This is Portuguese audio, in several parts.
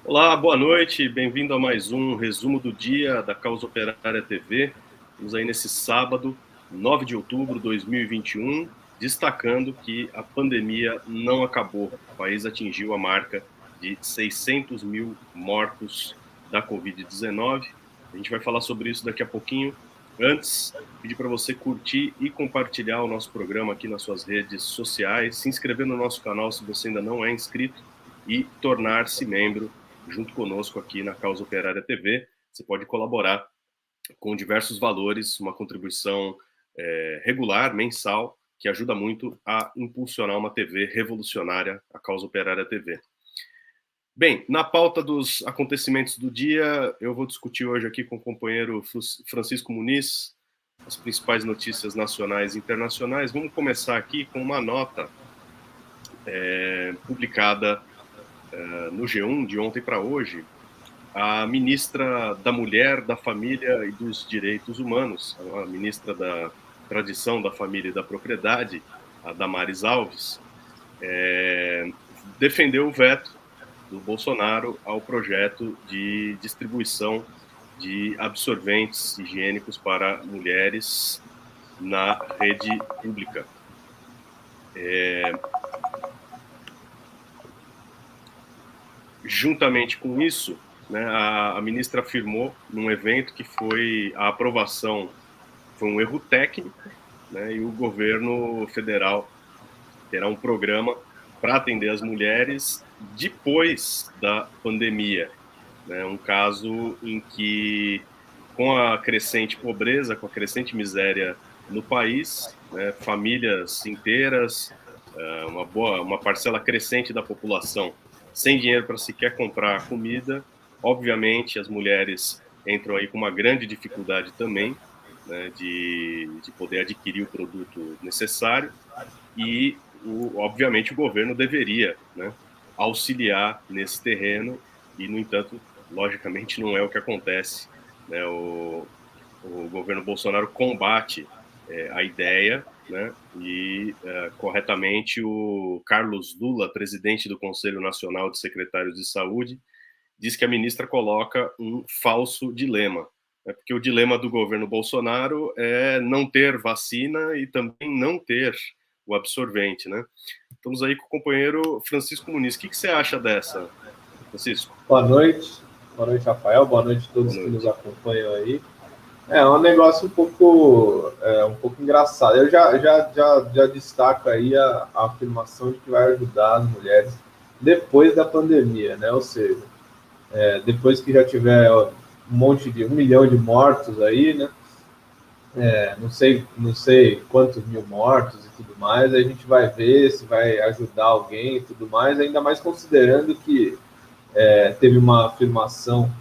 Olá, boa noite, bem-vindo a mais um resumo do dia da Causa Operária TV. Estamos aí nesse sábado, 9 de outubro de 2021, destacando que a pandemia não acabou. O país atingiu a marca de 600 mil mortos da Covid-19. A gente vai falar sobre isso daqui a pouquinho. Antes, pedir para você curtir e compartilhar o nosso programa aqui nas suas redes sociais, se inscrever no nosso canal se você ainda não é inscrito e tornar-se membro junto conosco aqui na Causa Operária TV. Você pode colaborar com diversos valores, uma contribuição regular, mensal, que ajuda muito a impulsionar uma TV revolucionária, a Causa Operária TV. Bem, na pauta dos acontecimentos do dia, eu vou discutir hoje aqui com o companheiro Francisco Muniz as principais notícias nacionais e internacionais. Vamos começar aqui com uma nota publicada no G1 de ontem para hoje. A ministra da Mulher, da Família e dos Direitos Humanos, a ministra da Tradição, da Família e da Propriedade, a Damares Alves, defendeu o veto do Bolsonaro ao projeto de distribuição de absorventes higiênicos para mulheres na rede pública. Juntamente com isso, né, a ministra afirmou num evento que a aprovação foi um erro técnico, né, e o governo federal terá um programa para atender as mulheres depois da pandemia, né, um caso em que, com a crescente pobreza, com a crescente miséria no país, né, famílias inteiras, uma parcela crescente da população sem dinheiro para sequer comprar comida. Obviamente, as mulheres entram aí com uma grande dificuldade também, né, de poder adquirir o produto necessário e, obviamente, o governo deveria, né, auxiliar nesse terreno e, no entanto, logicamente não é o que acontece, né, o governo Bolsonaro combate a ideia, né, e corretamente o Carlos Lula, presidente do Conselho Nacional de Secretários de Saúde, diz que a ministra coloca um falso dilema, né, porque o dilema do governo Bolsonaro é não ter vacina e também não ter o absorvente, né? Estamos aí com o companheiro Francisco Muniz. O que você acha dessa, Francisco? Boa noite, Rafael, boa noite a todos que nos acompanham aí. É um negócio um pouco engraçado. Eu já destaco aí a afirmação de que vai ajudar as mulheres depois da pandemia, né? Ou seja, depois que já tiver um milhão de mortos aí, né? Não sei quantos mil mortos e tudo mais, a gente vai ver se vai ajudar alguém e tudo mais, ainda mais considerando que teve uma afirmação,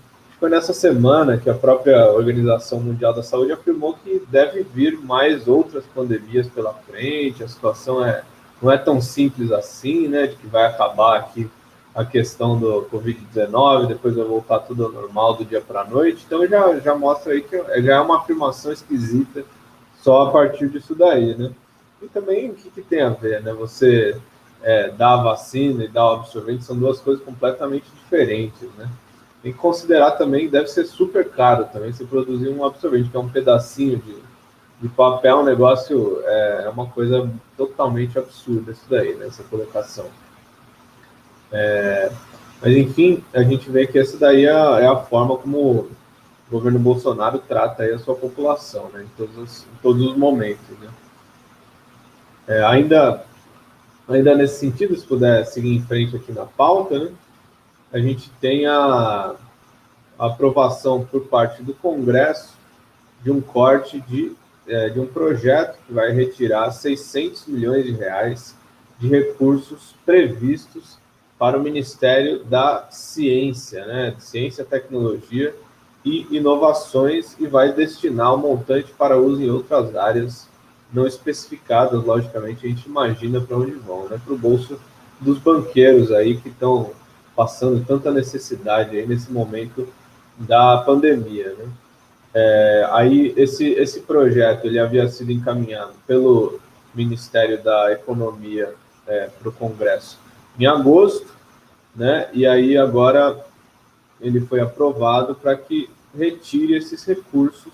foi nessa semana que a própria Organização Mundial da Saúde afirmou que deve vir mais outras pandemias pela frente, a situação não é tão simples assim, né, de que vai acabar aqui a questão do Covid-19, depois vai voltar tudo ao normal do dia para a noite, então já mostra aí que já é uma afirmação esquisita só a partir disso daí, né? E também o que tem a ver, né? Você dar a vacina e dar o absorvente são duas coisas completamente diferentes, né? Tem que considerar também que deve ser super caro também se produzir um absorvente, que é um pedacinho de papel, um negócio, é uma coisa totalmente absurda isso daí, né? Essa colocação. Mas, enfim, a gente vê que essa daí é a forma como o governo Bolsonaro trata aí a sua população, né? Em todos os momentos, né? Ainda nesse sentido, se puder seguir em frente aqui na pauta, né, a gente tem a aprovação por parte do Congresso de um corte de um projeto que vai retirar 600 milhões de reais de recursos previstos para o Ministério da Ciência, né, de Ciência, Tecnologia e Inovações, e vai destinar o montante para uso em outras áreas não especificadas. Logicamente, a gente imagina para onde vão, né? Para o bolso dos banqueiros aí que estão passando tanta necessidade aí nesse momento da pandemia, né? Aí esse projeto ele havia sido encaminhado pelo Ministério da Economia para o Congresso em agosto, né? E aí agora ele foi aprovado para que retire esses recursos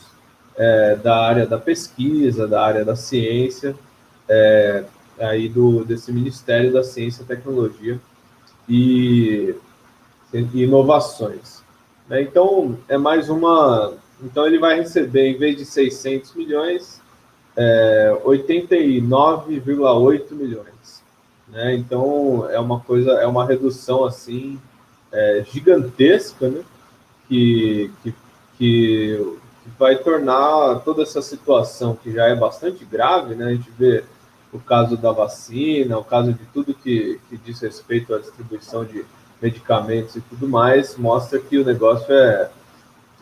da área da pesquisa, da área da ciência, aí desse Ministério da Ciência, Tecnologia e Inovações. Né? Então, é mais uma... Então, ele vai receber, em vez de 600 milhões, 89,8 milhões. Né? Então, é uma redução assim gigantesca, né? que vai tornar toda essa situação, que já é bastante grave, né? A gente vê o caso da vacina, o caso de tudo que diz respeito à distribuição de medicamentos e tudo mais, mostra que o negócio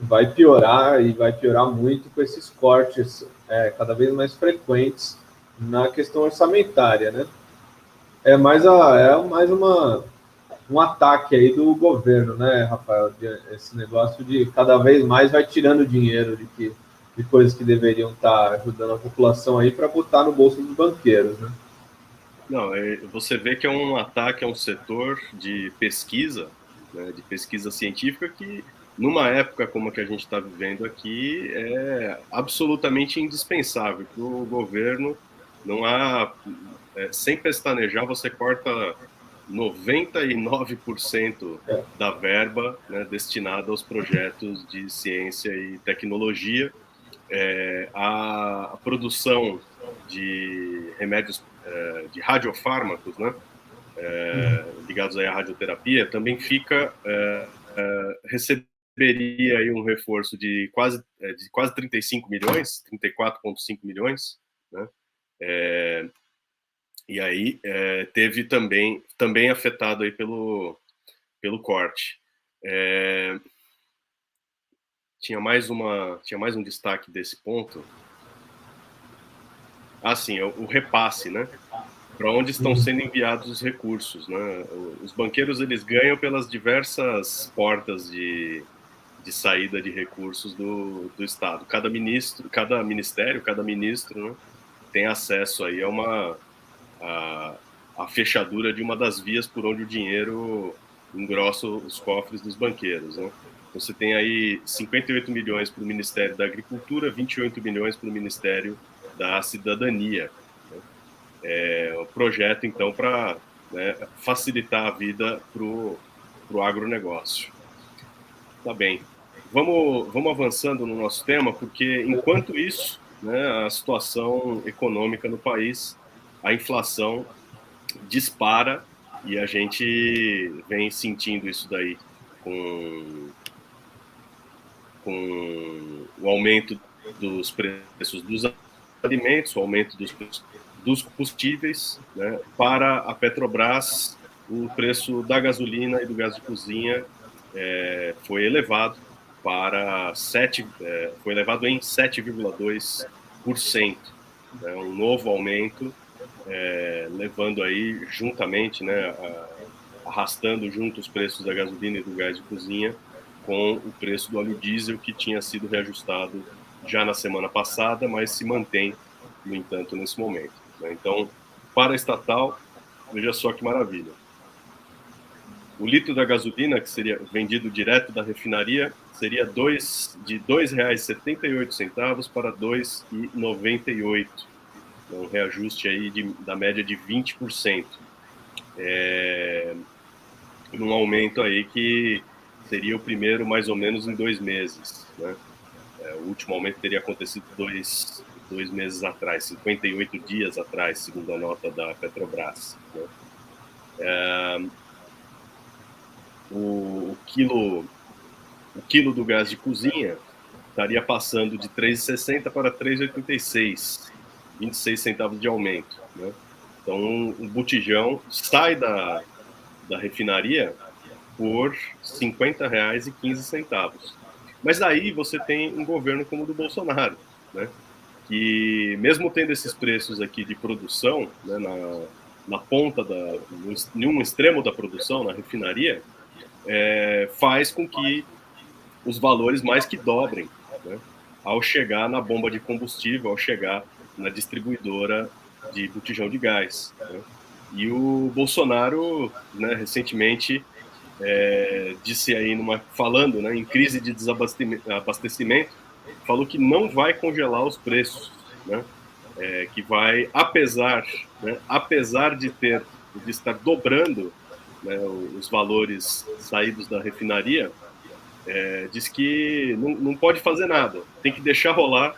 vai piorar, e vai piorar muito com esses cortes cada vez mais frequentes na questão orçamentária, né? É mais um ataque aí do governo, né, Rafael? Esse negócio de cada vez mais vai tirando dinheiro de coisas que deveriam estar ajudando a população aí para botar no bolso dos banqueiros, né? Não, você vê que é um ataque a um setor de pesquisa, né, de pesquisa científica, que numa época como a que a gente está vivendo aqui é absolutamente indispensável para o governo. Não há, sem pestanejar, você corta 99% da verba, né, destinada aos projetos de ciência e tecnologia. A produção de remédios, de radiofármacos, né, ligados aí à radioterapia, também receberia aí um reforço de quase 35 milhões, 34,5 milhões, né? E aí teve também afetado aí pelo corte. Tinha mais um destaque desse ponto. Sim, o repasse, né? Para onde estão sendo enviados os recursos, né? Os banqueiros, eles ganham pelas diversas portas de saída de recursos do Estado. Cada ministério, cada ministro, né, tem acesso aí a fechadura de uma das vias por onde o dinheiro engrossa os cofres dos banqueiros, né? Você tem aí 58 milhões para o Ministério da Agricultura, 28 milhões para o Ministério da Cidadania. Um projeto, então, para, né, facilitar a vida para o agronegócio. Tá bem. Vamos avançando no nosso tema, porque, enquanto isso, né, a situação econômica no país, a inflação dispara, e a gente vem sentindo isso daí com o aumento dos preços dos alimentos, o aumento dos preços dos combustíveis, né? Para a Petrobras, o preço da gasolina e do gás de cozinha foi elevado foi elevado em 7,2%, né? Um novo aumento, levando aí juntamente, né, arrastando junto os preços da gasolina e do gás de cozinha com o preço do óleo diesel, que tinha sido reajustado já na semana passada, mas se mantém, no entanto, nesse momento. Então, para a estatal, veja só que maravilha. O litro da gasolina, que seria vendido direto da refinaria, seria de R$ 2,78 para R$ 2,98. Um reajuste aí da média de 20%. Um aumento aí que seria o primeiro mais ou menos em 2 meses, né? O último aumento teria acontecido dois meses atrás, 58 dias atrás, segundo a nota da Petrobras, né? O quilo do gás de cozinha estaria passando de 3,60 para 3,86, 26 centavos de aumento, né? Então, um botijão sai da refinaria por R$ 50,15. Mas daí você tem um governo como o do Bolsonaro, né, que mesmo tendo esses preços aqui de produção, né, na ponta, em um extremo da produção, na refinaria, faz com que os valores mais que dobrem, né, ao chegar na bomba de combustível, ao chegar na distribuidora de botijão de gás, né. E o Bolsonaro, né, recentemente disse aí, falando, né, em crise de desabastecimento, falou que não vai congelar os preços, né, que vai, apesar de estar dobrando, né, os valores saídos da refinaria, diz que não pode fazer nada, tem que deixar rolar,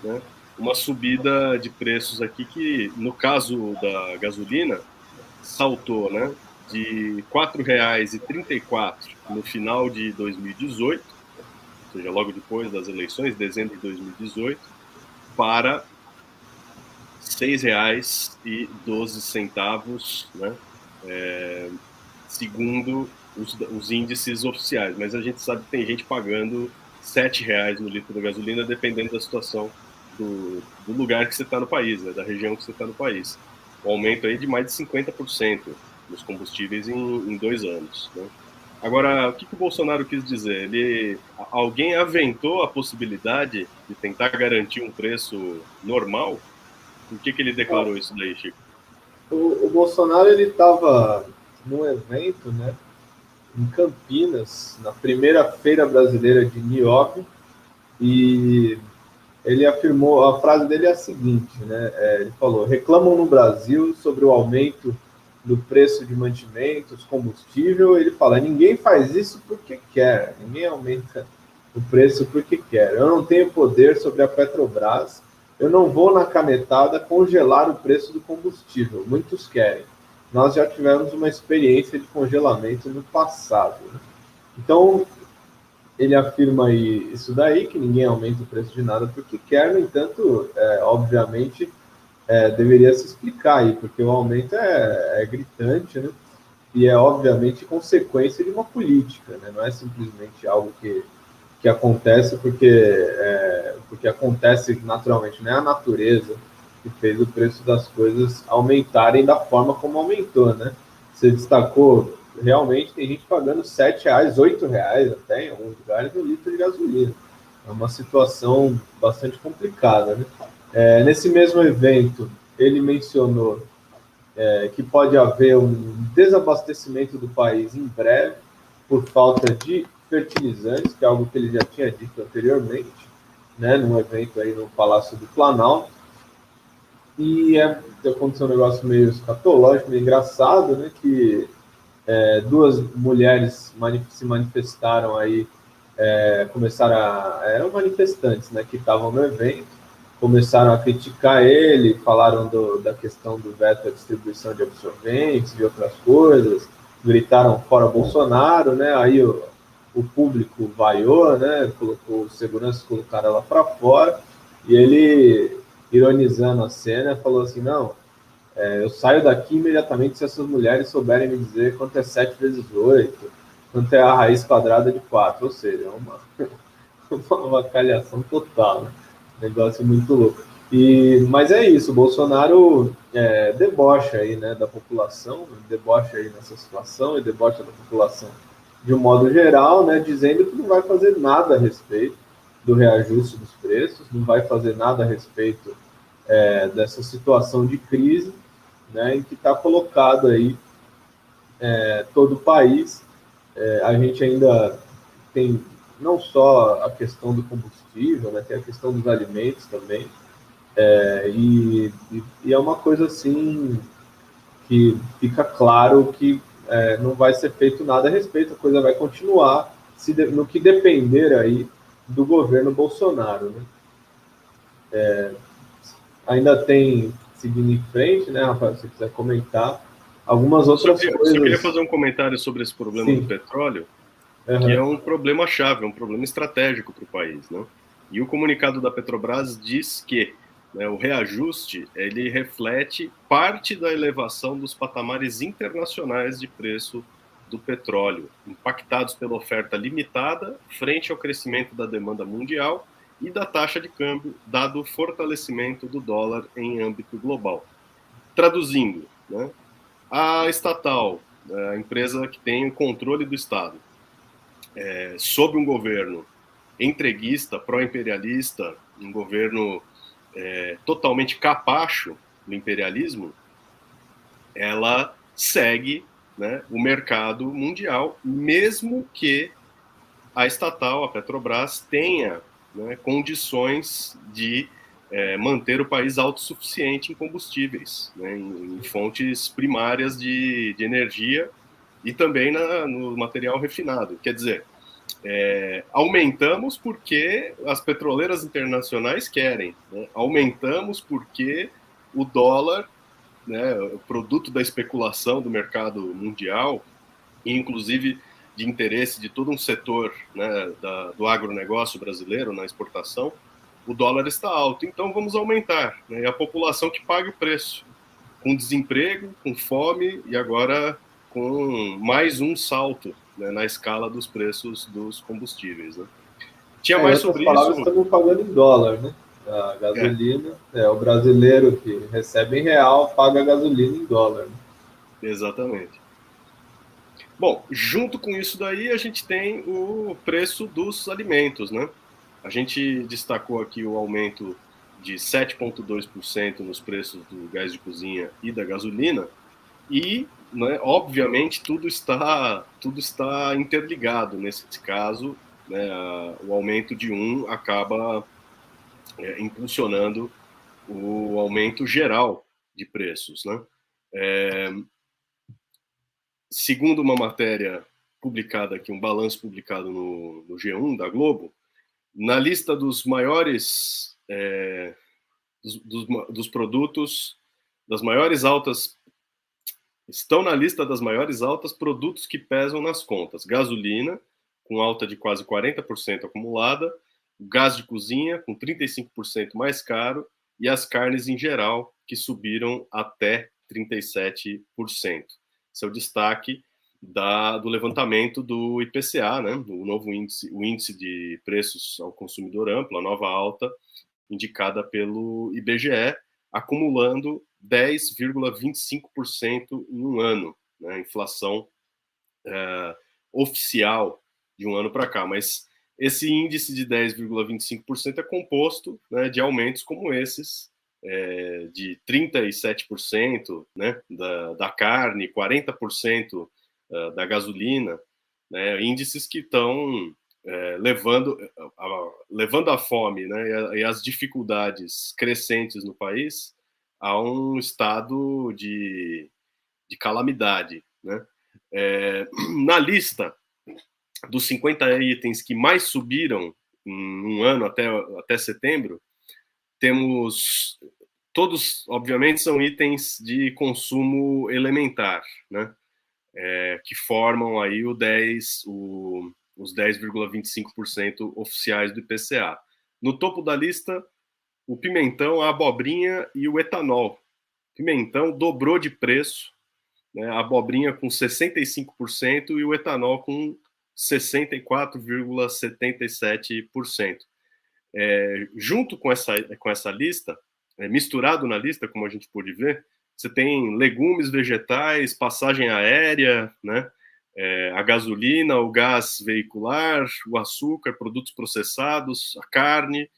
né, uma subida de preços aqui que, no caso da gasolina, saltou, né, de R$ 4,34 no final de 2018, ou seja, logo depois das eleições, dezembro de 2018, para R$ 6,12, né, segundo os índices oficiais. Mas a gente sabe que tem gente pagando R$ 7,00 no litro da gasolina, dependendo da situação do lugar que você está no país, né, da região que você está no país. Um aumento aí de mais de 50% nos combustíveis em 2 anos, né? Agora, o que o Bolsonaro quis dizer? Alguém aventou a possibilidade de tentar garantir um preço normal? Por que ele declarou isso daí, Chico? O Bolsonaro, ele estava num evento, né, em Campinas, na primeira feira brasileira de Nióbio, e ele afirmou, a frase dele é a seguinte, né, ele falou: reclamam no Brasil sobre o aumento do preço de mantimentos, combustível. Ele fala: ninguém faz isso porque quer, ninguém aumenta o preço porque quer. Eu não tenho poder sobre a Petrobras, eu não vou na canetada congelar o preço do combustível, muitos querem. Nós já tivemos uma experiência de congelamento no passado, né? Então, ele afirma aí isso daí, que ninguém aumenta o preço de nada porque quer. No entanto, obviamente, deveria se explicar aí, porque o aumento é gritante, né? E é, obviamente, consequência de uma política, né? Não é simplesmente algo que acontece porque acontece naturalmente, não é a natureza que fez o preço das coisas aumentarem da forma como aumentou, né? Você destacou, realmente tem gente pagando R$ 7,00, R$ 8,00 até em alguns lugares no litro de gasolina. É uma situação bastante complicada, né? Nesse mesmo evento, ele mencionou que pode haver um desabastecimento do país em breve por falta de fertilizantes, que é algo que ele já tinha dito anteriormente, né, num evento aí no Palácio do Planalto. E aconteceu um negócio meio escatológico, meio engraçado, né, que duas mulheres se manifestaram aí, eram manifestantes, né, que estavam no evento, começaram a criticar ele, falaram da questão do veto à distribuição de absorventes e outras coisas, gritaram fora Bolsonaro, né? Aí o público vaiou, né? Colocou segurança, colocaram ela para fora, e ele, ironizando a cena, falou assim: não, eu saio daqui imediatamente se essas mulheres souberem me dizer quanto é 7 vezes 8, quanto é a raiz quadrada de 4, ou seja, uma avacalhação total, né? Negócio muito louco. Mas é isso, o Bolsonaro debocha aí, né, da população, debocha aí nessa situação e debocha da população de um modo geral, né, dizendo que não vai fazer nada a respeito do reajuste dos preços, não vai fazer nada a respeito dessa situação de crise, né, em que está colocado aí todo o país. A gente ainda tem não só a questão do combustível, né, tem a questão dos alimentos também, e é uma coisa assim que fica claro que não vai ser feito nada a respeito, a coisa vai continuar no que depender aí do governo Bolsonaro, né? Ainda tem, seguindo em frente, né, Rafael, se você quiser comentar, algumas outras coisas. Só queria fazer um comentário sobre esse problema Sim. do petróleo, que é Uhum. um problema-chave, é um problema estratégico para o país, né? E o comunicado da Petrobras diz que, né, o reajuste ele reflete parte da elevação dos patamares internacionais de preço do petróleo, impactados pela oferta limitada frente ao crescimento da demanda mundial e da taxa de câmbio, dado o fortalecimento do dólar em âmbito global. Traduzindo, né, a estatal, a empresa que tem o controle do Estado, sob um governo entreguista, pró-imperialista, um governo totalmente capacho do imperialismo, ela segue né, o mercado mundial, mesmo que a estatal, a Petrobras, tenha, né, condições de manter o país autossuficiente em combustíveis, né, em fontes primárias de energia e também no material refinado. Quer dizer, aumentamos porque as petroleiras internacionais querem, né? Aumentamos porque o dólar, né, o produto da especulação do mercado mundial, inclusive de interesse de todo um setor, né, do agronegócio brasileiro na exportação, o dólar está alto, então vamos aumentar, né, e a população que paga o preço, com desemprego, com fome e agora com mais um salto, né, na escala dos preços dos combustíveis. Né? Tinha Em mais outras sobre palavras, isso. estamos pagando em dólar, né? A gasolina, o brasileiro que recebe em real paga a gasolina em dólar. Né? Exatamente. Bom, junto com isso daí, a gente tem o preço dos alimentos, né? A gente destacou aqui o aumento de 7,2% nos preços do gás de cozinha e da gasolina, e, né, obviamente, tudo está interligado nesse caso, né? O aumento de um acaba impulsionando o aumento geral de preços, né? Segundo uma matéria publicada aqui, um balanço publicado no G1 da Globo, na lista dos maiores dos produtos, das maiores altas, estão na lista das maiores altas produtos que pesam nas contas: gasolina, com alta de quase 40% acumulada, o gás de cozinha, com 35% mais caro, e as carnes em geral, que subiram até 37%. Esse é o destaque do levantamento do IPCA, né? O novo índice, o índice de preços ao consumidor amplo, a nova alta, indicada pelo IBGE, acumulando 10,25% em um ano, né? Inflação oficial de um ano para cá. Mas esse índice de 10,25% é composto, né, de aumentos como esses, de 37%, né, da carne, 40% da gasolina, né, índices que estão levando a fome, né, e as dificuldades crescentes no país a um estado de calamidade. Né? Na lista dos 50 itens que mais subiram em um ano até setembro, temos todos, obviamente, são itens de consumo elementar, né? Que formam aí os 10,25% oficiais do IPCA. No topo da lista, o pimentão, a abobrinha e o etanol. O pimentão dobrou de preço, né? A abobrinha com 65% e o etanol com 64,77%. Junto com essa lista, misturado na lista, como a gente pôde ver, você tem legumes, vegetais, passagem aérea, né? A gasolina, o gás veicular, o açúcar, produtos processados, a carne,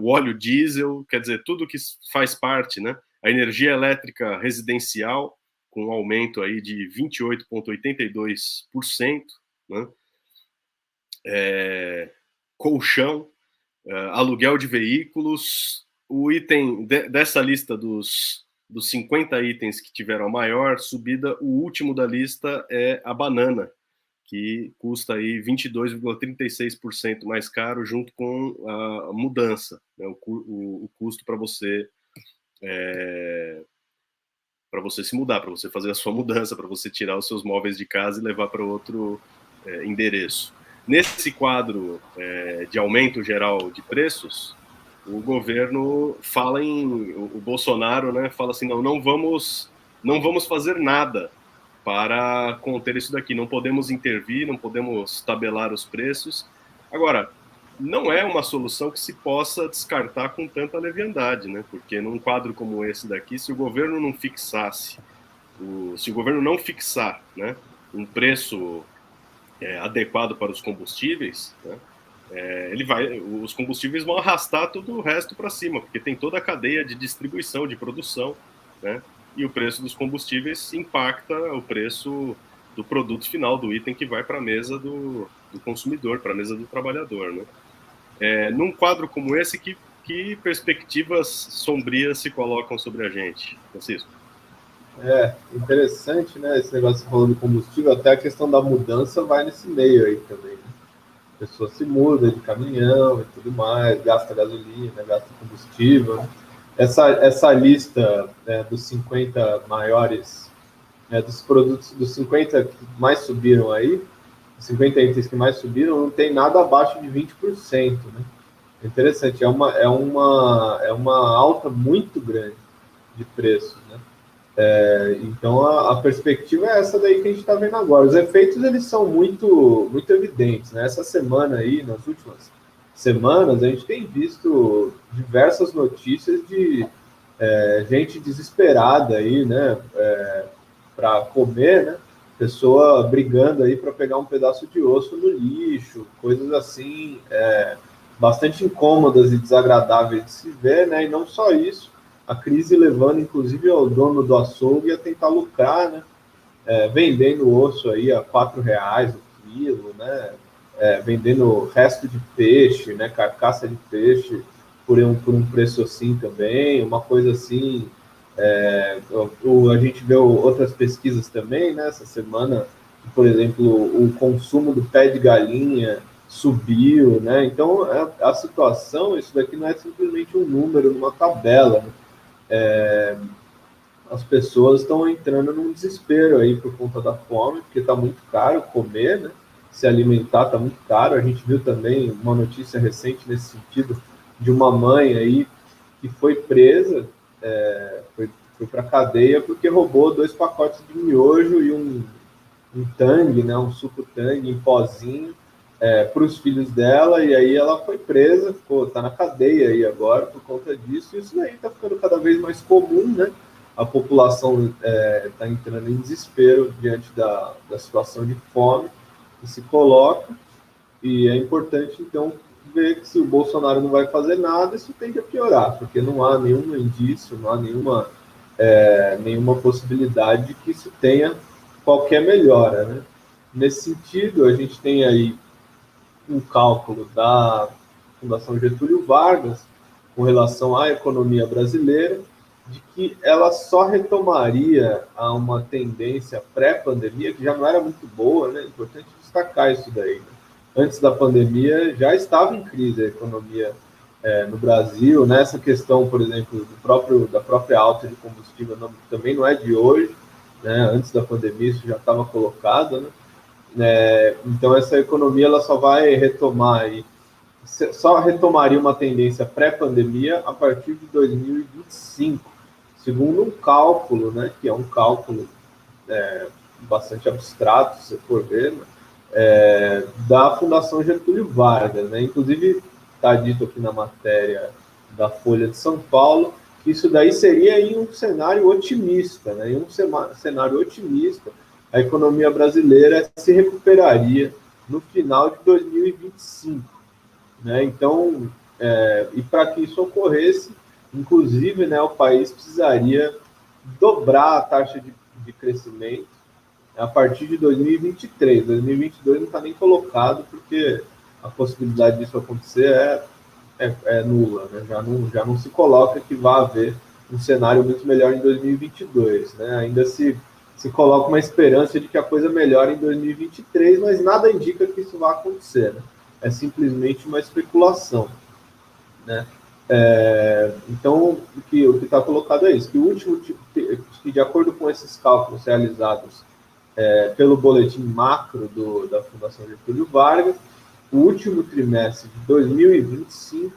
o óleo diesel, quer dizer, tudo que faz parte, né? A energia elétrica residencial, com um aumento aí de 28,82%, né? Colchão, aluguel de veículos. O item dessa lista dos 50 itens que tiveram a maior subida, o último da lista é a banana, que custa aí 22,36% mais caro, junto com a mudança, né, o custo para você se mudar, para você fazer a sua mudança, para você tirar os seus móveis de casa e levar para outro endereço. Nesse quadro de aumento geral de preços, o governo fala o Bolsonaro, né, fala assim, não vamos fazer nada para conter isso daqui, não podemos intervir, não podemos tabelar os preços. Agora, não é uma solução que se possa descartar com tanta leviandade, né? Porque num quadro como esse daqui, se o governo não fixasse, se o governo não fixar, né, um preço adequado para os combustíveis, né, os combustíveis vão arrastar todo o resto para cima, porque tem toda a cadeia de distribuição, de produção, né? e o preço dos combustíveis impacta o preço do produto final, do item que vai para a mesa do consumidor, para a mesa do trabalhador, né? Num quadro como esse, que perspectivas sombrias se colocam sobre a gente, Francisco? Interessante, né? Esse negócio que você falou do combustível, até a questão da mudança vai nesse meio aí também, né? A pessoa se muda de caminhão e tudo mais, gasta gasolina, gasta combustível, né? Essa lista, né, dos 50 maiores, né, dos produtos, dos 50 que mais subiram aí, os 50 itens que mais subiram, não tem nada abaixo de 20%, né? É interessante, é uma alta muito grande de preços, né? Então a perspectiva é essa daí que a gente está vendo agora. Os efeitos eles são muito, muito evidentes, né? Essa semana aí, nas últimas semanas, a gente tem visto diversas notícias de gente desesperada aí, né? Para comer, né? Pessoa brigando aí para pegar um pedaço de osso no lixo, coisas assim, bastante incômodas e desagradáveis de se ver, né? E não só isso, a crise levando, inclusive, o dono do açougue a tentar lucrar, né? Vendendo osso aí a R$ 4 o quilo, né? Vendendo resto de peixe, né? Carcaça de peixe por um preço assim também, uma coisa assim. A gente vê outras pesquisas também, né? Essa semana, por exemplo, o consumo do pé de galinha subiu, né? Então, a situação, isso daqui não é simplesmente um número numa tabela, né? As pessoas estão entrando num desespero aí por conta da fome, porque está muito caro comer, né? Se alimentar está muito caro. A gente viu também uma notícia recente nesse sentido de uma mãe aí que foi presa, foi para a cadeia porque roubou 2 pacotes de miojo e um tangue, né? Um suco tangue em pozinho para os filhos dela, e aí ela foi presa, está na cadeia aí agora por conta disso, e isso daí está ficando cada vez mais comum, né? A população está entrando em desespero diante da situação de fome que se coloca, e é importante, então, ver que se o Bolsonaro não vai fazer nada, isso tende a piorar, porque não há nenhum indício, não há nenhuma possibilidade de que isso tenha qualquer melhora, né? Nesse sentido, a gente tem aí um cálculo da Fundação Getúlio Vargas com relação à economia brasileira, de que ela só retomaria a uma tendência pré-pandemia, que já não era muito boa, né? É importante destacar isso daí, né? Antes da pandemia já estava em crise a economia no Brasil, né? Essa questão, por exemplo, da própria alta de combustível também não é de hoje, né? Antes da pandemia isso já estava colocado, né? Então essa economia ela só retomaria uma tendência pré-pandemia a partir de 2025, segundo um cálculo, né, que é um cálculo bastante abstrato, se você for ver, né, da Fundação Getúlio Vargas, né? Inclusive está dito aqui na matéria da Folha de São Paulo que isso daí seria em um cenário otimista, né? Em um cenário otimista, a economia brasileira se recuperaria no final de 2025. Né? Então, e para que isso ocorresse, inclusive, né, o país precisaria dobrar a taxa de crescimento a partir de 2023. 2022 não está nem colocado, porque a possibilidade disso acontecer é nula, né? Já não se coloca que vai haver um cenário muito melhor em 2022. Né? Ainda se coloca uma esperança de que a coisa melhore em 2023, mas nada indica que isso vai acontecer. Né? É simplesmente uma especulação. Né? Então, o que está colocado é isso, que o último que de acordo com esses cálculos realizados pelo boletim macro da Fundação Getúlio Vargas, o último trimestre de 2025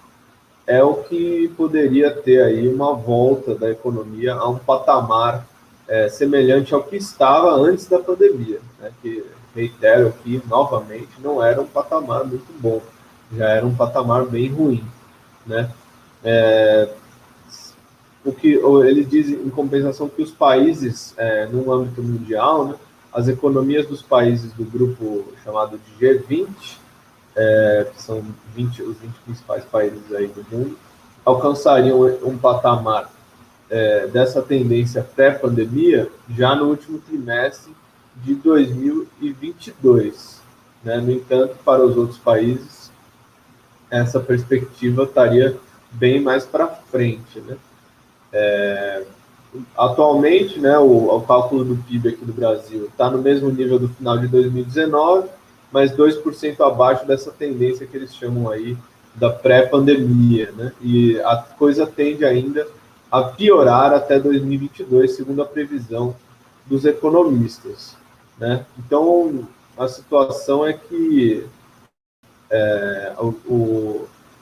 é o que poderia ter aí uma volta da economia a um patamar semelhante ao que estava antes da pandemia, né? Que, reitero aqui novamente, não era um patamar muito bom, já era um patamar bem ruim, né? O que ele diz, em compensação, que os países, no âmbito mundial, né, as economias dos países do grupo chamado de G20, que são os 20 principais países aí do mundo, alcançariam um patamar dessa tendência pré-pandemia já no último trimestre de 2022. Né? No entanto, para os outros países, essa perspectiva estaria bem mais para frente. Né? Atualmente, né, o cálculo do PIB aqui do Brasil está no mesmo nível do final de 2019, mas 2% abaixo dessa tendência que eles chamam aí da pré-pandemia, né? E a coisa tende ainda a piorar até 2022, segundo a previsão dos economistas, né? Então, a situação é que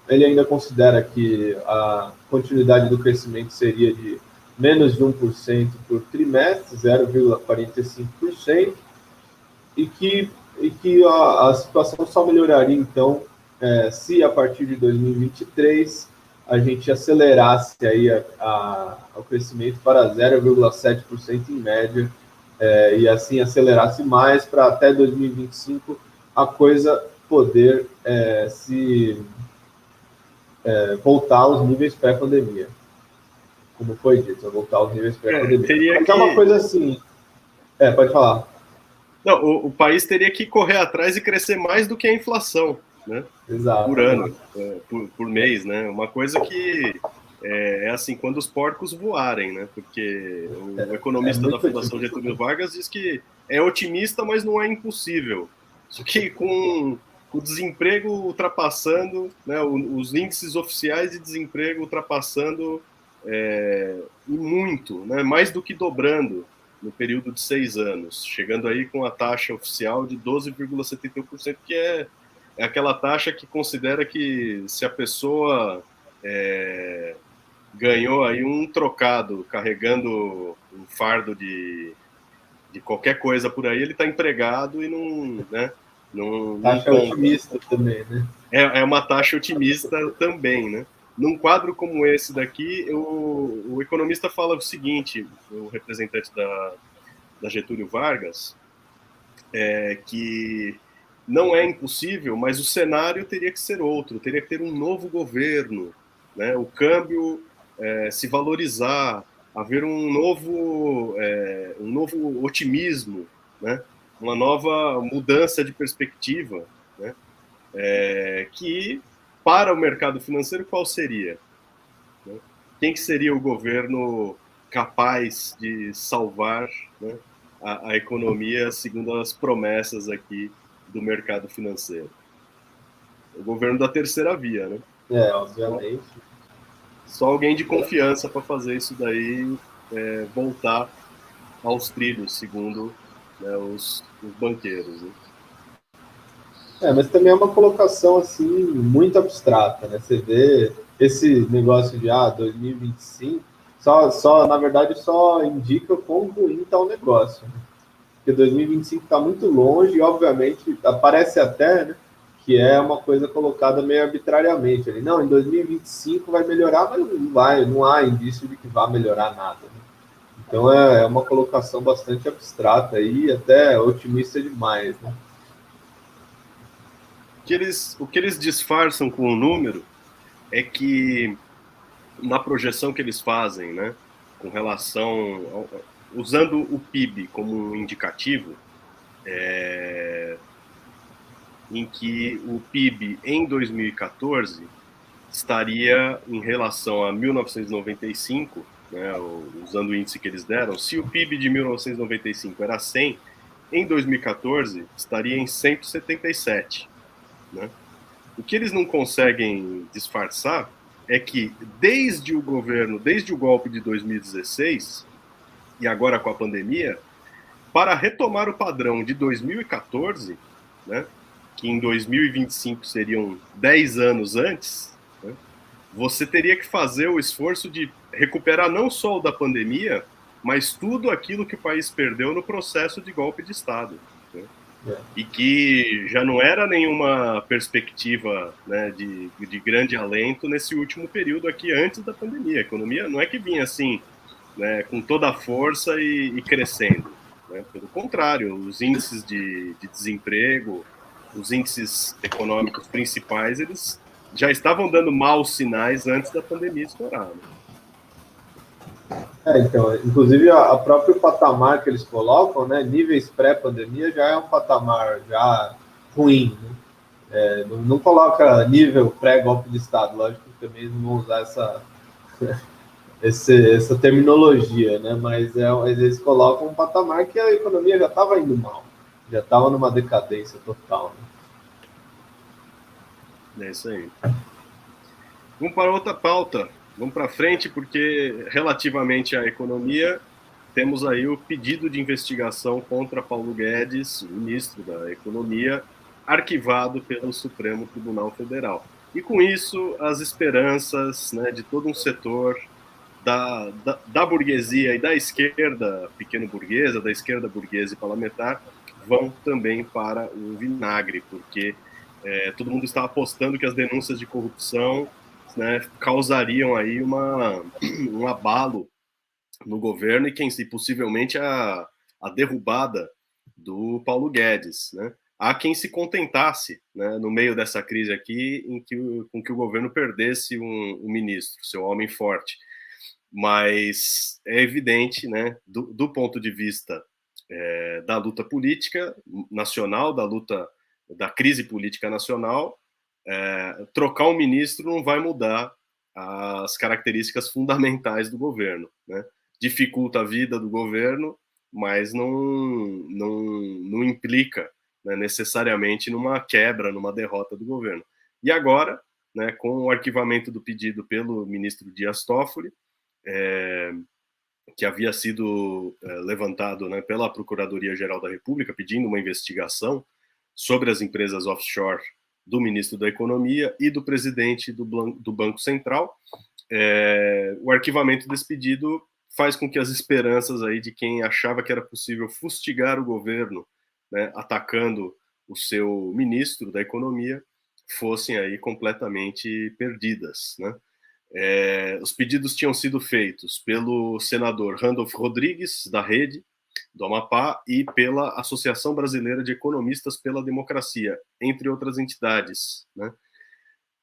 ele ainda considera que a continuidade do crescimento seria de menos de 1% por trimestre, 0,45%, e que a situação só melhoraria, então, se a partir de 2023 a gente acelerasse aí o crescimento para 0,7% em média, e assim acelerasse mais para até 2025 a coisa poder voltar aos níveis pré-pandemia. Como foi dito, voltar aos níveis pré-pandemia. Mas é uma coisa assim... pode falar. Não, o país teria que correr atrás e crescer mais do que a inflação, né? Exato. Por ano, por mês, né? Uma coisa que é assim, quando os porcos voarem, né? Porque o economista da Fundação Getúlio Vargas diz que é otimista, mas não é impossível. Só que com o desemprego ultrapassando, né? Os índices oficiais de desemprego ultrapassando e muito, né? Mais do que dobrando no período de 6 anos, chegando aí com a taxa oficial de 12,71%, que é aquela taxa que considera que se a pessoa ganhou aí um trocado carregando um fardo de qualquer coisa por aí, ele está empregado e não, né, não taxa conta. Otimista também, né? É uma taxa otimista também, né? Num quadro como esse daqui, o economista fala o seguinte, o representante da Getúlio Vargas, que não é impossível, mas o cenário teria que ser outro, teria que ter um novo governo, né? O câmbio se valorizar, haver um novo otimismo, né? Uma nova mudança de perspectiva, né? Que para o mercado financeiro qual seria? Né? Quem que seria o governo capaz de salvar, né, a economia segundo as promessas aqui do mercado financeiro? O governo da terceira via, né? Obviamente. Só alguém de confiança para fazer isso daí voltar aos trilhos, segundo, né, os banqueiros. Né? Mas também é uma colocação assim muito abstrata, né? Você vê esse negócio de 2025, na verdade só indica o quão ruim está o negócio. Né? Porque 2025 está muito longe e, obviamente, aparece até, né, que é uma coisa colocada meio arbitrariamente. Ele, não, em 2025 vai melhorar, mas não há indício de que vá melhorar nada. Né? Então é uma colocação bastante abstrata e até otimista demais. Né? O que eles disfarçam com o número é que na projeção que eles fazem, né, com relação usando o PIB como um indicativo, em que o PIB em 2014 estaria em relação a 1995, né, usando o índice que eles deram, se o PIB de 1995 era 100, em 2014 estaria em 177. Né? O que eles não conseguem disfarçar é que desde o golpe de 2016 e agora com a pandemia, para retomar o padrão de 2014, né, que em 2025 seriam 10 anos antes, né, você teria que fazer o esforço de recuperar não só o da pandemia, mas tudo aquilo que o país perdeu no processo de golpe de Estado. Né? E que já não era nenhuma perspectiva, né, de grande alento nesse último período aqui antes da pandemia. A economia não é que vinha assim, né, com toda a força e crescendo. Né? Pelo contrário, os índices de desemprego, os índices econômicos principais, eles já estavam dando maus sinais antes da pandemia estourar. Né? Então, inclusive, a próprio patamar que eles colocam, né, níveis pré-pandemia, já é um patamar já ruim, né? Não coloca nível pré-golpe de Estado, lógico que também não vão usar essa terminologia, né? Mas eles colocam um patamar que a economia já estava indo mal, já estava numa decadência total, né? É isso aí. Vamos para outra pauta, vamos para frente, porque relativamente à economia, temos aí o pedido de investigação contra Paulo Guedes, ministro da Economia, arquivado pelo Supremo Tribunal Federal. E com isso, as esperanças, né, de todo um setor da burguesia e da esquerda pequeno-burguesa, da esquerda burguesa e parlamentar, vão também para o vinagre, porque todo mundo está apostando que as denúncias de corrupção, né, causariam aí um abalo no governo e possivelmente a derrubada do Paulo Guedes, né? Há quem se contentasse, né, no meio dessa crise aqui, com que o governo perdesse um ministro, seu homem forte. Mas é evidente, né, do ponto de vista da luta política nacional, da crise política nacional, trocar um ministro não vai mudar as características fundamentais do governo, né? Dificulta a vida do governo, mas não implica, né, necessariamente numa quebra, numa derrota do governo. E agora, né, com o arquivamento do pedido pelo ministro Dias Toffoli, que havia sido levantado, né, pela Procuradoria-Geral da República, pedindo uma investigação sobre as empresas offshore do ministro da Economia e do presidente do Banco Central, o arquivamento desse pedido faz com que as esperanças aí de quem achava que era possível fustigar o governo, né, atacando o seu ministro da Economia, fossem aí completamente perdidas, né? Os pedidos tinham sido feitos pelo senador Randolph Rodrigues, da Rede, do Amapá, e pela Associação Brasileira de Economistas pela Democracia, entre outras entidades, né?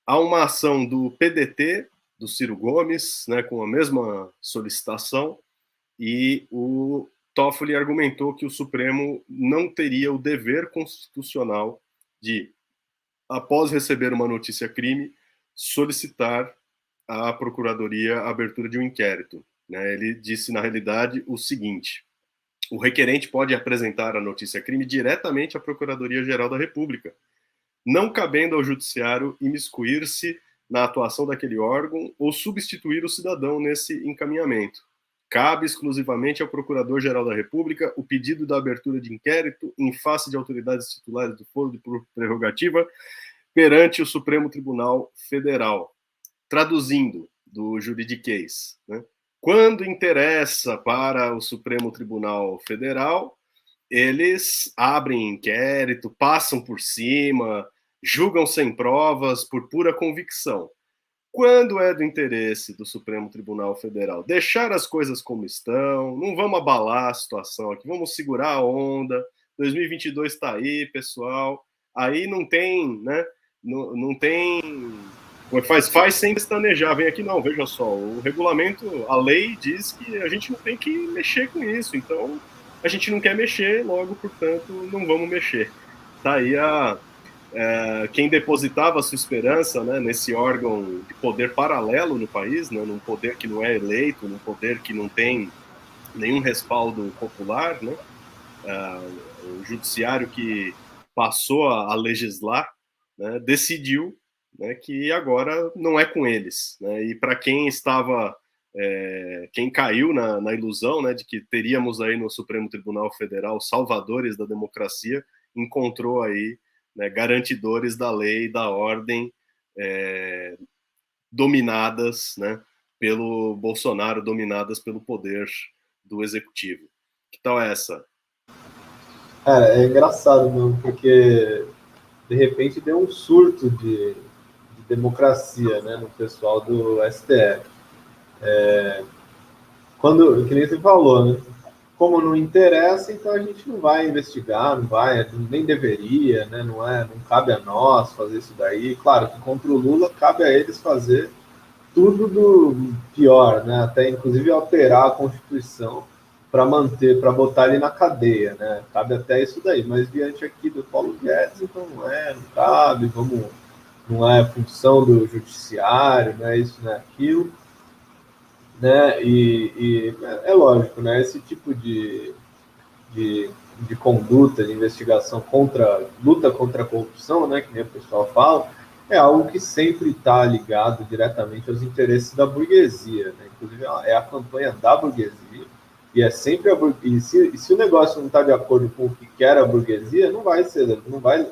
Há uma ação do PDT, do Ciro Gomes, né, com a mesma solicitação, e o Toffoli argumentou que o Supremo não teria o dever constitucional de, após receber uma notícia-crime, solicitar à Procuradoria a abertura de um inquérito, né? Ele disse, na realidade, o seguinte: o requerente pode apresentar a notícia-crime diretamente à Procuradoria-Geral da República, não cabendo ao judiciário imiscuir-se na atuação daquele órgão ou substituir o cidadão nesse encaminhamento. Cabe exclusivamente ao Procurador-Geral da República o pedido da abertura de inquérito em face de autoridades titulares do foro de prerrogativa perante o Supremo Tribunal Federal. Traduzindo do juridiquês, né? Quando interessa para o Supremo Tribunal Federal, eles abrem inquérito, passam por cima, julgam sem provas por pura convicção. Quando é do interesse do Supremo Tribunal Federal deixar as coisas como estão, não vamos abalar a situação aqui, vamos segurar a onda, 2022 está aí, pessoal, aí não tem, né, não tem... Faz sem pestanejar, vem aqui, não, veja só, o regulamento, a lei diz que a gente não tem que mexer com isso, então a gente não quer mexer, logo, portanto, não vamos mexer. Tá aí quem depositava a sua esperança, né, nesse órgão de poder paralelo no país, né, num poder que não é eleito, num poder que não tem nenhum respaldo popular, né, o judiciário que passou a legislar, né, decidiu, né, que agora não é com eles, né, e para quem estava, quem caiu na ilusão, né, de que teríamos aí no Supremo Tribunal Federal salvadores da democracia, encontrou aí, né, garantidores da lei e da ordem dominadas, né, pelo Bolsonaro, dominadas pelo poder do executivo. Que tal essa? Cara, é engraçado mesmo, porque de repente deu um surto de democracia, né, no pessoal do STF. Que nem você falou, né? Como não interessa, então a gente não vai investigar, não vai, nem deveria, né? Não cabe a nós fazer isso daí. Claro que contra o Lula cabe a eles fazer tudo do pior, né? Até inclusive alterar a Constituição para manter, para botar ele na cadeia, né? Cabe até isso daí, mas diante aqui do Paulo Guedes, então não cabe, não é função do judiciário, não é isso, não é aquilo, né? E é lógico, né? Esse tipo de, de conduta, de investigação luta contra a corrupção, né? Que nem o pessoal fala, é algo que sempre está ligado diretamente aos interesses da burguesia, né? Inclusive é a campanha da burguesia e é sempre e se o negócio não está de acordo com o que quer a burguesia, não vai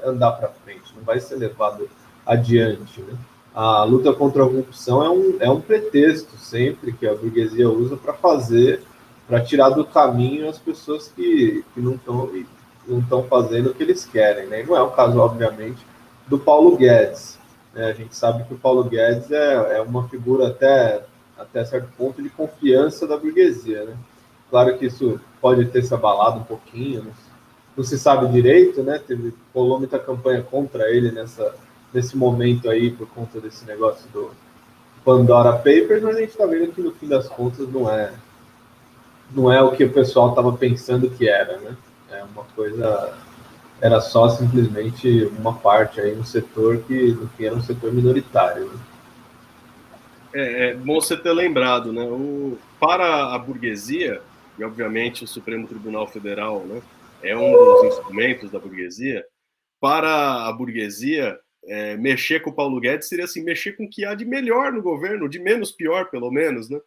andar para frente, não vai ser levado adiante, né? A luta contra a corrupção é um pretexto sempre que a burguesia usa para tirar do caminho as pessoas que não estão fazendo o que eles querem, né? E não é o caso, obviamente, do Paulo Guedes, né? A gente sabe que o Paulo Guedes é uma figura até certo ponto de confiança da burguesia, né? Claro que isso pode ter se abalado um pouquinho, não se sabe direito, né? Rolou muita campanha contra ele nesse momento aí, por conta desse negócio do Pandora Papers, mas a gente está vendo que no fim das contas não é o que o pessoal estava pensando que era, né? É uma coisa, era só simplesmente uma parte aí, um setor que no fim era um setor minoritário, né? É bom você ter lembrado, né? Para a burguesia, e obviamente o Supremo Tribunal Federal, né, é um dos instrumentos da burguesia, para a burguesia, mexer com o Paulo Guedes seria assim, mexer com o que há de melhor no governo, de menos pior, pelo menos, né?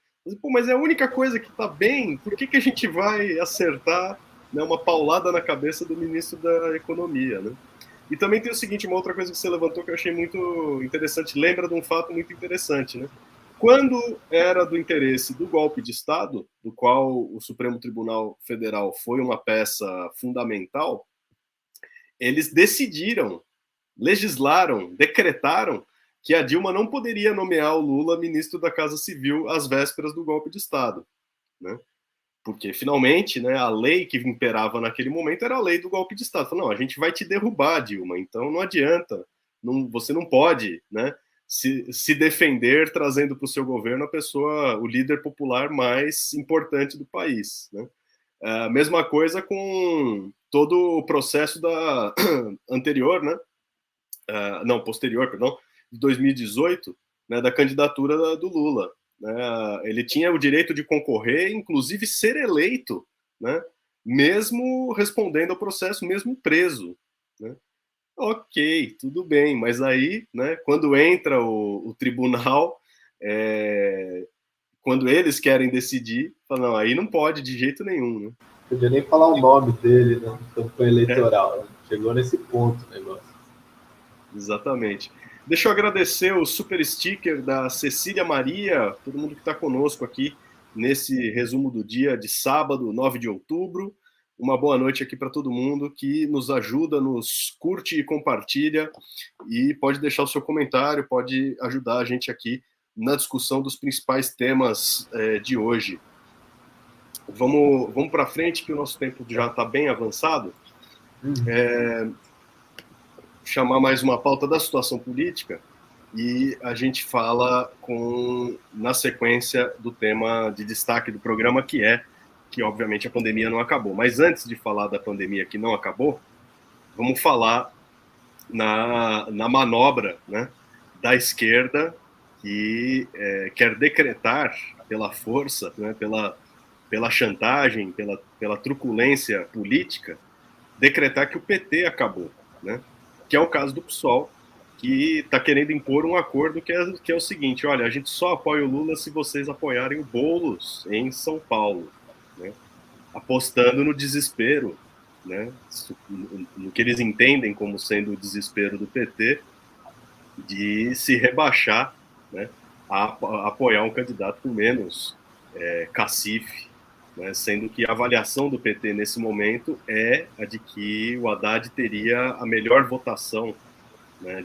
Mas é a única coisa que está bem, por que a gente vai acertar, né, uma paulada na cabeça do ministro da Economia, né? E também tem o seguinte, uma outra coisa que você levantou que eu achei muito interessante, lembra de um fato muito interessante, né? Quando era do interesse do golpe de Estado, do qual o Supremo Tribunal Federal foi uma peça fundamental, eles decidiram, legislaram, decretaram que a Dilma não poderia nomear o Lula ministro da Casa Civil às vésperas do golpe de Estado, né? Porque, finalmente, né, a lei que imperava naquele momento era a lei do golpe de Estado. Falou, não, a gente vai te derrubar, Dilma, então não adianta, você não pode, né, se defender trazendo para o seu governo a pessoa, o líder popular mais importante do país, né? A mesma coisa com todo o processo da anterior, né? Não, posterior, perdão, de 2018, né, da candidatura do Lula. Né? Ele tinha o direito de concorrer, inclusive ser eleito, né, mesmo respondendo ao processo, mesmo preso. Né? Ok, tudo bem, mas aí, né, quando entra o tribunal, quando eles querem decidir, fala, não, aí não pode de jeito nenhum. Né? Podia nem falar o nome dele na campanha eleitoral, né? Chegou nesse ponto o negócio. Exatamente. Deixa eu agradecer o super sticker da Cecília Maria, todo mundo que está conosco aqui nesse resumo do dia de sábado, 9 de outubro. Uma boa noite aqui para todo mundo que nos ajuda, nos curte e compartilha e pode deixar o seu comentário, pode ajudar a gente aqui na discussão dos principais temas de hoje. Vamos para frente que o nosso tempo já está bem avançado. Chamar mais uma pauta da situação política e a gente fala na sequência do tema de destaque do programa, que obviamente a pandemia não acabou. Mas antes de falar da pandemia que não acabou, vamos falar na manobra, né, da esquerda que quer decretar pela força, né, pela chantagem, pela truculência política, decretar que o PT acabou, né? Que é o caso do PSOL, que está querendo impor um acordo que é o seguinte, olha, a gente só apoia o Lula se vocês apoiarem o Boulos em São Paulo, né? Apostando no desespero, né? No que eles entendem como sendo o desespero do PT de se rebaixar, né? A apoiar um candidato com menos cacife, né, sendo que a avaliação do PT nesse momento é a de que o Haddad teria a melhor votação, né,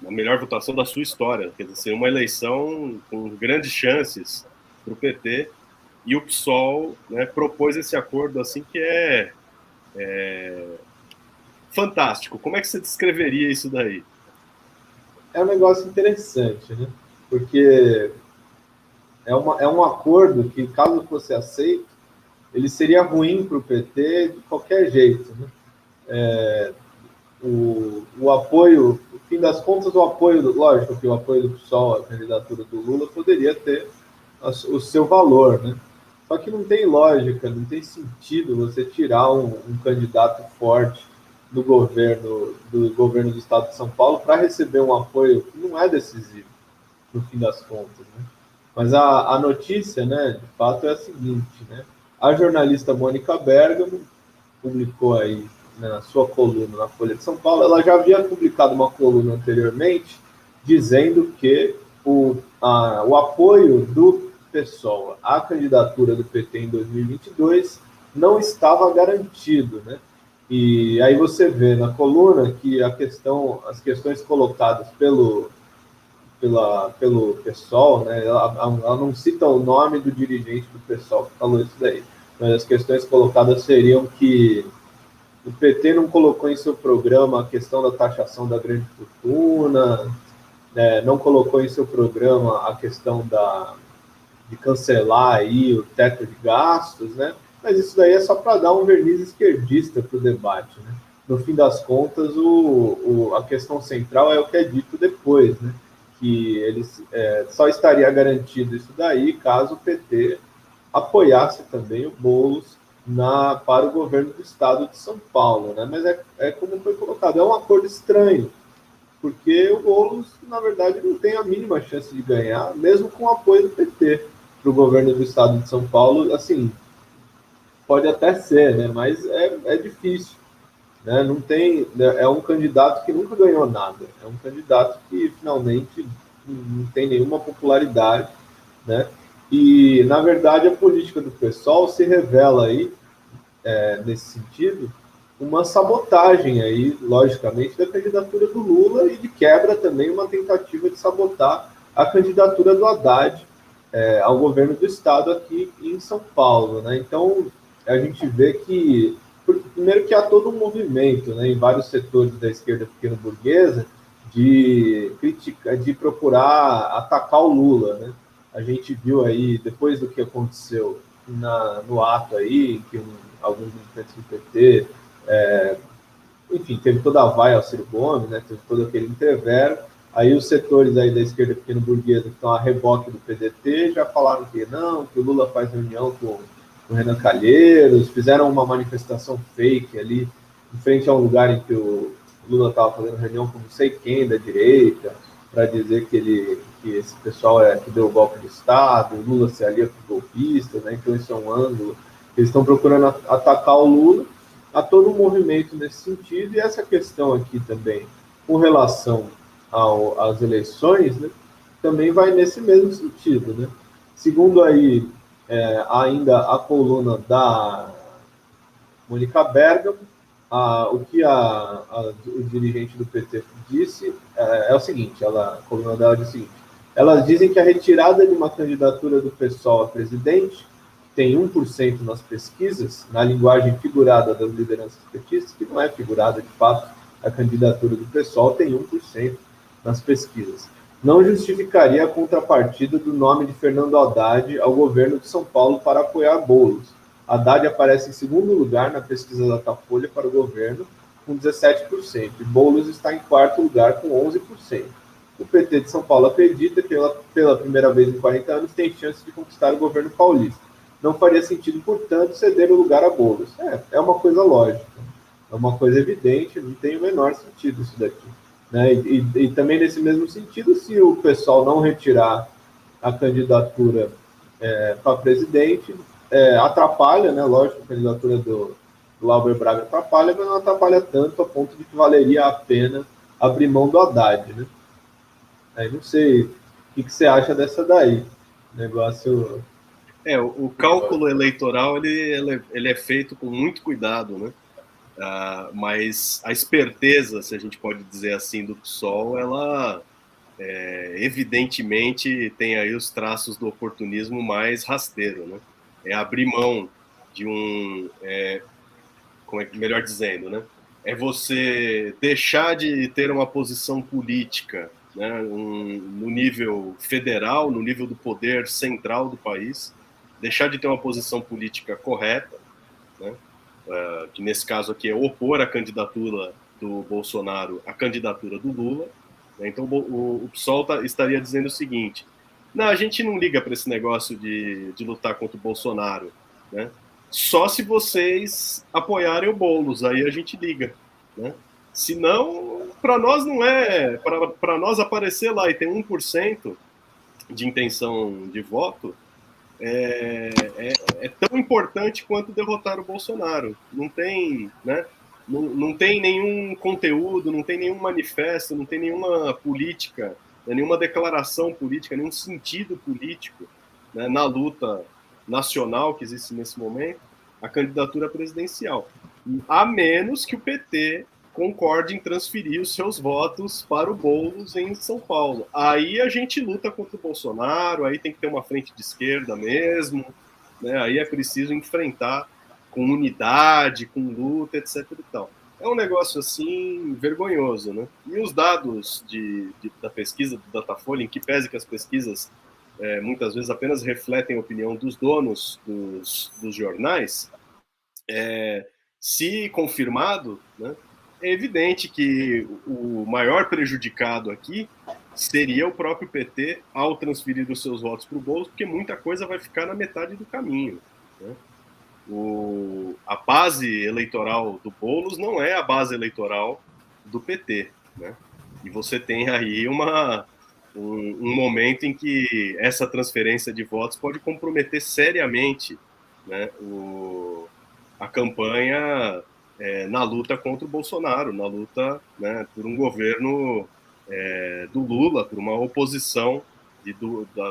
a melhor votação da sua história, quer dizer, uma eleição com grandes chances para o PT, e o PSOL, né, propôs esse acordo assim que é fantástico. Como é que você descreveria isso daí? é um negócio interessante, né? Porque é um acordo que, caso fosse aceito, ele seria ruim para o PT de qualquer jeito, né? O apoio, no fim das contas, o apoio, lógico que o apoio do PSOL à candidatura do Lula poderia ter o seu valor, né? Só que não tem lógica, não tem sentido você tirar um candidato forte do governo do Estado de São Paulo para receber um apoio que não é decisivo, no fim das contas, né? Mas a notícia, né, de fato, é a seguinte, né? A jornalista Mônica Bergamo publicou aí, né, na sua coluna na Folha de São Paulo, ela já havia publicado uma coluna anteriormente dizendo que o apoio do PSOL à candidatura do PT em 2022 não estava garantido, né? E aí você vê na coluna que as questões colocadas pelo PSOL, né? Ela não cita o nome do dirigente do PSOL que falou isso daí, mas as questões colocadas seriam que o PT não colocou em seu programa a questão da taxação da grande fortuna, né? Não colocou em seu programa a questão de cancelar aí o teto de gastos, né? Mas isso daí é só para dar um verniz esquerdista para o debate, né? No fim das contas, a questão central é o que é dito depois, né? Que eles só estaria garantido isso daí caso o PT apoiasse também o Boulos para o governo do estado de São Paulo, né? Mas é como foi colocado, é um acordo estranho, porque o Boulos, na verdade, não tem a mínima chance de ganhar, mesmo com o apoio do PT para o governo do estado de São Paulo. Assim, pode até ser, né? Mas é difícil, né? Não tem, é um candidato que nunca ganhou nada, é um candidato que finalmente não tem nenhuma popularidade, né? E, na verdade, a política do PSOL se revela aí, nesse sentido, uma sabotagem aí, logicamente, da candidatura do Lula e de quebra também uma tentativa de sabotar a candidatura do Haddad ao governo do estado aqui em São Paulo, né? Então a gente vê que primeiro que há todo um movimento, né, em vários setores da esquerda pequeno burguesa de criticar, de procurar atacar o Lula, né? A gente viu aí depois do que aconteceu no ato aí que alguns militantes do PT, enfim, teve toda a vaia ao Ciro Gomes, né? Teve todo aquele entrevero. Aí os setores aí da esquerda pequeno burguesa que estão a reboque do PDT já falaram que não, que o Lula faz reunião com o Renan Calheiros, fizeram uma manifestação fake ali em frente a um lugar em que o Lula estava fazendo reunião com não sei quem da direita, para dizer que esse pessoal que deu o golpe de Estado, o Lula se alia com os golpistas, né? Então isso é um ângulo. Eles estão procurando atacar o Lula. Há todo um movimento nesse sentido, e essa questão aqui também, com relação às eleições, né, também vai nesse mesmo sentido, né? Segundo aí ainda a coluna da Mônica Bergamo, o que o dirigente do PT disse é o seguinte, a coluna dela diz o seguinte: elas dizem que a retirada de uma candidatura do PSOL a presidente tem 1% nas pesquisas, na linguagem figurada das lideranças petistas, que não é figurada de fato, a candidatura do PSOL tem 1% nas pesquisas. Não justificaria a contrapartida do nome de Fernando Haddad ao governo de São Paulo para apoiar Boulos. Haddad aparece em segundo lugar na pesquisa da Datafolha para o governo, com 17%, e Boulos está em quarto lugar, com 11%. O PT de São Paulo acredita que, pela primeira vez em 40 anos, tem chance de conquistar o governo paulista. Não faria sentido, portanto, ceder o lugar a Boulos. É uma coisa lógica, é uma coisa evidente, não tem o menor sentido isso daqui, né? E também nesse mesmo sentido, se o pessoal não retirar a candidatura para presidente, atrapalha, né? Lógico, a candidatura do Lauber Braga atrapalha, mas não atrapalha tanto a ponto de que valeria a pena abrir mão do Haddad, né? Aí não sei o que você acha dessa daí. Negócio. O cálculo eleitoral ele é feito com muito cuidado, né? Mas a esperteza, se a gente pode dizer assim, do PSOL, ela evidentemente tem aí os traços do oportunismo mais rasteiro, né? É abrir mão de como é que melhor dizendo, né? É você deixar de ter uma posição política né, no nível federal, no nível do poder central do país, deixar de ter uma posição política correta, né, que nesse caso aqui é opor a candidatura do Bolsonaro à candidatura do Lula. Né, então o PSOL estaria dizendo o seguinte: não, a gente não liga para esse negócio de lutar contra o Bolsonaro, né? Só se vocês apoiarem o Boulos, aí a gente liga, né? Se não, para nós não é, para nós aparecer lá e ter 1% de intenção de voto, é tão importante quanto derrotar o Bolsonaro. Não tem, né? Não tem nenhum conteúdo, não tem nenhum manifesto, não tem nenhuma política, nenhuma declaração política, nenhum sentido político, né, na luta nacional que existe nesse momento, a candidatura presidencial. A menos que o PT concorde em transferir os seus votos para o Boulos em São Paulo. Aí a gente luta contra o Bolsonaro, aí tem que ter uma frente de esquerda mesmo, né? Aí é preciso enfrentar com unidade, com luta, etc. e tal. É um negócio assim vergonhoso, né? E os dados da pesquisa do Datafolha, em que pese que as pesquisas muitas vezes apenas refletem a opinião dos donos dos jornais, se confirmado, né, é evidente que o maior prejudicado aqui seria o próprio PT ao transferir os seus votos para o Boulos, porque muita coisa vai ficar na metade do caminho, né? A base eleitoral do Boulos não é a base eleitoral do PT, né? E você tem aí um momento em que essa transferência de votos pode comprometer seriamente, né, a campanha na luta contra o Bolsonaro, na luta, né, por um governo do Lula, por uma oposição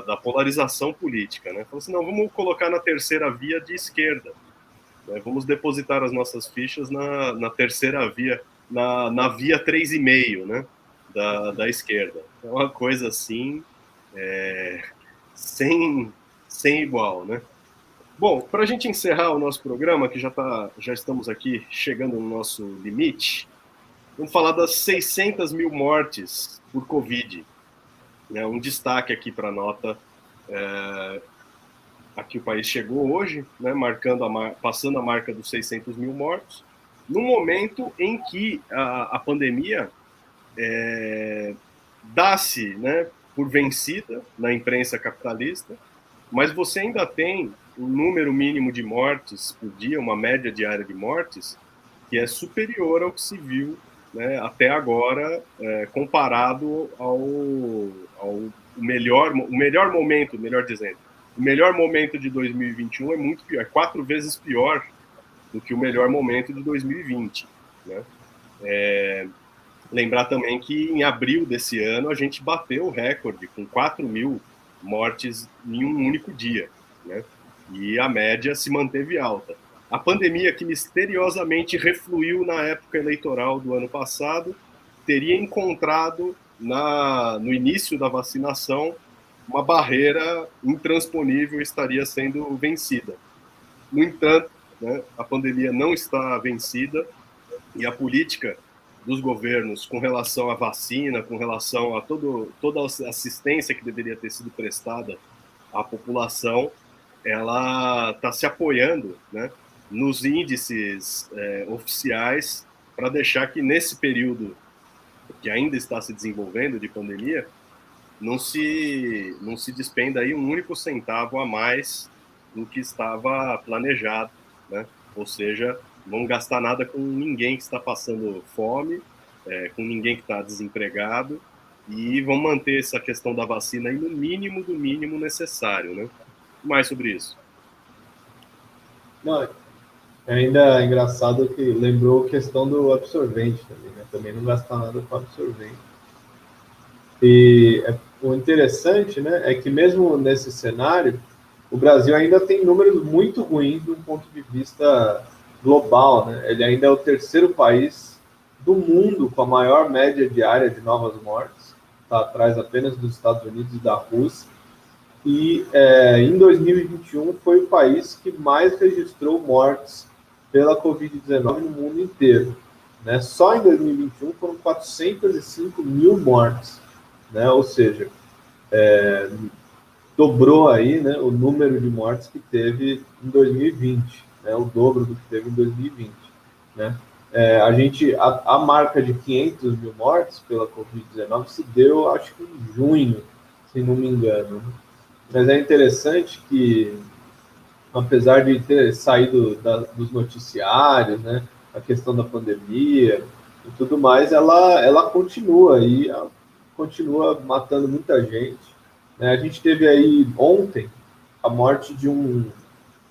da polarização política. Né? Falou assim, não, vamos colocar na terceira via de esquerda, né? Vamos depositar as nossas fichas na terceira via, na via 3,5, né, da esquerda. É uma coisa assim, sem igual, né? Bom, para a gente encerrar o nosso programa, que já estamos aqui chegando no nosso limite, vamos falar das 600 mil mortes por Covid. Né? Um destaque aqui para a nota a que o país chegou hoje, né? Passando a marca dos 600 mil mortos, no momento em que a pandemia dá-se, né, por vencida na imprensa capitalista, mas você ainda tem um número mínimo de mortes por dia, uma média diária de mortes, que é superior ao que se viu, né, até agora, comparado ao melhor momento, melhor dizendo. O melhor momento de 2021 é muito pior, é 4 vezes pior do que o melhor momento de 2020. Né? Lembrar também que em abril desse ano a gente bateu o recorde com 4 mil mortes em um único dia, né? E a média se manteve alta. A pandemia, que misteriosamente refluiu na época eleitoral do ano passado, teria encontrado no início da vacinação uma barreira intransponível e estaria sendo vencida. No entanto, né, a pandemia não está vencida e a política dos governos com relação à vacina, com relação a toda a assistência que deveria ter sido prestada à população, ela está se apoiando, né, nos índices oficiais para deixar que nesse período que ainda está se desenvolvendo de pandemia, não se despenda aí um único centavo a mais do que estava planejado, né? Ou seja, não gastar nada com ninguém que está passando fome, com ninguém que está desempregado, e vão manter essa questão da vacina aí no mínimo do mínimo necessário, né? Mais sobre isso. Não, ainda é engraçado que lembrou a questão do absorvente também, né? Também não gastar nada com absorvente. E o interessante, né, é que mesmo nesse cenário, o Brasil ainda tem números muito ruins do ponto de vista global, né? Ele ainda é o terceiro país do mundo com a maior média diária de novas mortes, está atrás apenas dos Estados Unidos e da Rússia. E em 2021 foi o país que mais registrou mortes pela Covid-19 no mundo inteiro. Né? Só em 2021 foram 405 mil mortes. né? Ou seja, dobrou aí, né, o número de mortes que teve em 2020, né, o dobro do que teve em 2020, né? A marca de 500 mil mortes pela Covid-19 se deu, acho que em junho, se não me engano, né? Mas é interessante que, apesar de ter saído dos noticiários, né, a questão da pandemia e tudo mais, ela continua aí, continua matando muita gente, né? A gente teve aí ontem a morte de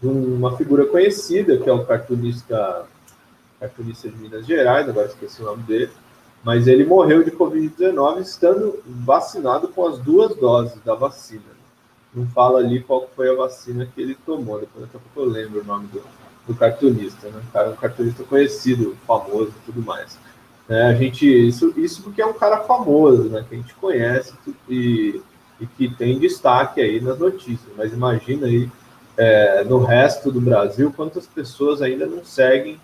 uma figura conhecida, que é o cartunista de Minas Gerais, agora esqueci o nome dele, mas ele morreu de Covid-19 estando vacinado com as 2 doses da vacina. Não fala ali qual foi a vacina que ele tomou, depois daqui a pouco eu lembro o nome do cartunista, né? Um cartunista conhecido, famoso e tudo mais. Isso porque é um cara famoso, né? Que a gente conhece e que tem destaque aí nas notícias, mas imagina aí no resto do Brasil quantas pessoas ainda não seguem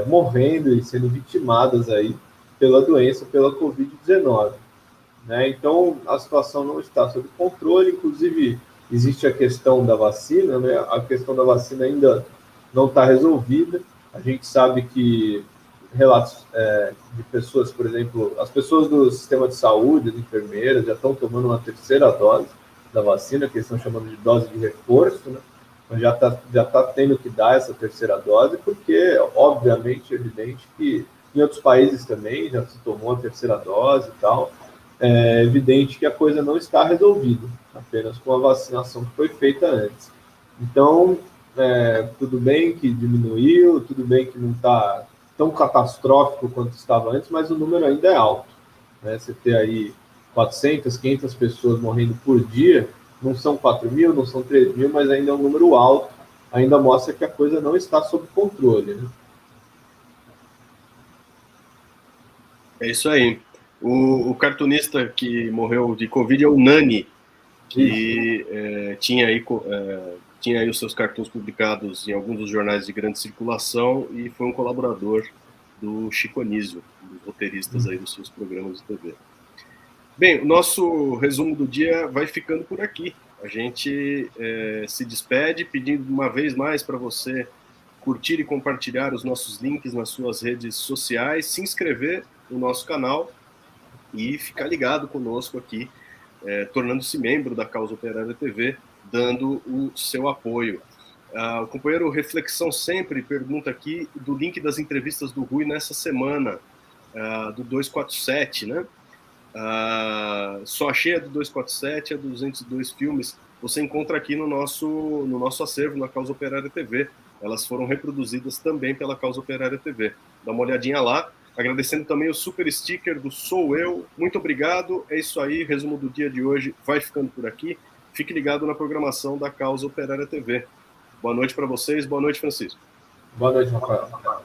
morrendo e sendo vitimadas aí pela doença, pela Covid-19. Né? Então, a situação não está sob controle, inclusive existe a questão da vacina, né? A questão da vacina ainda não está resolvida. A gente sabe que relatos de pessoas, por exemplo, as pessoas do sistema de saúde, as enfermeiras, já estão tomando uma 3ª dose da vacina, que eles estão chamando de dose de reforço, né? Mas já tá tendo que dar essa 3ª dose, porque, obviamente, é evidente que em outros países também já se tomou a 3ª dose e tal. É evidente que a coisa não está resolvida, apenas com a vacinação que foi feita antes. Então, tudo bem que diminuiu, tudo bem que não está tão catastrófico quanto estava antes, mas o número ainda é alto. Né? Você ter aí 400, 500 pessoas morrendo por dia, não são 4 mil, não são 3 mil, mas ainda é um número alto, ainda mostra que a coisa não está sob controle. Né? É isso aí. O cartunista que morreu de Covid é o Nani, que tinha aí os seus cartoons publicados em alguns dos jornais de grande circulação e foi um colaborador do Chico Anísio, dos roteiristas aí dos seus programas de TV. Bem, o nosso resumo do dia vai ficando por aqui. A gente se despede pedindo uma vez mais para você curtir e compartilhar os nossos links nas suas redes sociais, se inscrever no nosso canal e ficar ligado conosco aqui, tornando-se membro da Causa Operária TV, dando o seu apoio. O companheiro Reflexão Sempre pergunta aqui do link das entrevistas do Rui nessa semana, do 247, né? Só achei a do 247, a do 202 filmes, você encontra aqui no nosso acervo, na Causa Operária TV. Elas foram reproduzidas também pela Causa Operária TV. Dá uma olhadinha lá. Agradecendo também o super sticker do Sou Eu. Muito obrigado. É isso aí. Resumo do dia de hoje vai ficando por aqui. Fique ligado na programação da Causa Operária TV. Boa noite para vocês. Boa noite, Francisco. Boa noite, Rafael.